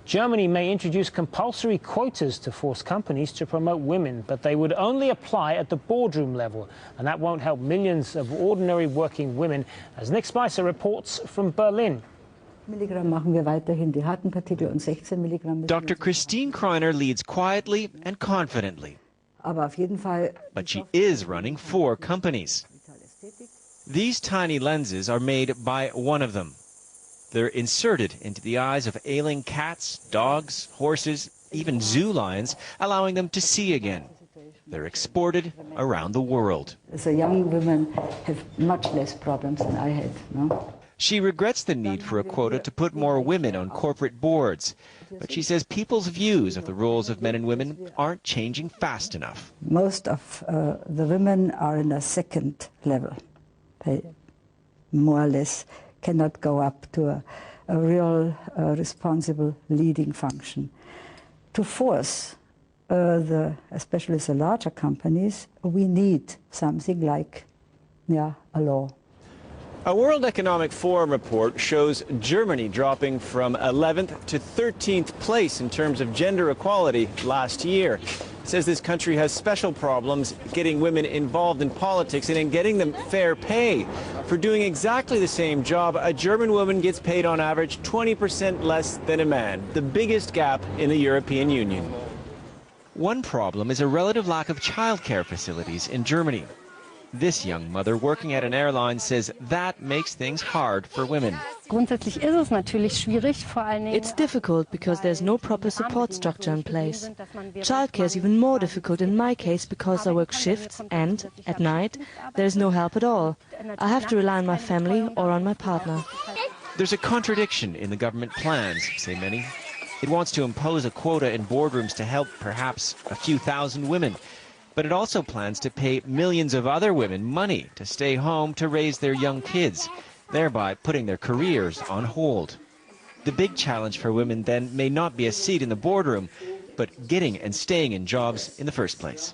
Germany may introduce compulsory quotas to force companies to promote women, but they would only apply at the boardroom level, and that won't help millions of ordinary working women, as Nick Spicer reports from Berlin. Dr. Christine Kreiner leads quietly and confidently, but she is running 4 companies. These tiny lenses are made by one of them. They're inserted into the eyes of ailing cats, dogs, horses, even zoo lions, allowing them to see again. They're exported around the world. So young women have much less problems than I had. No? She regrets the need for a quota to put more women on corporate boards, but she says people's views of the roles of men and women aren't changing fast enough. Most of the women are in a second level. They more or less cannot go up to a real responsible leading function. To force especially the larger companies, we need something like a law. A World Economic Forum report shows Germany dropping from 11th to 13th place in terms of gender equality last year. It says this country has special problems getting women involved in politics and in getting them fair pay. For doing exactly the same job, a German woman gets paid on average 20% less than a man, the biggest gap in the European Union. One problem is a relative lack of childcare facilities in Germany. This young mother working at an airline says that makes things hard for women. It's difficult because there's no proper support structure in place. Childcare is even more difficult in my case because I work shifts and, at night, there's no help at all. I have to rely on my family or on my partner. There's a contradiction in the government plans, say many. It wants to impose a quota in boardrooms to help perhaps a few thousand women. But it also plans to pay millions of other women money to stay home to raise their young kids, thereby putting their careers on hold. The big challenge for women then may not be a seat in the boardroom, but getting and staying in jobs in the first place.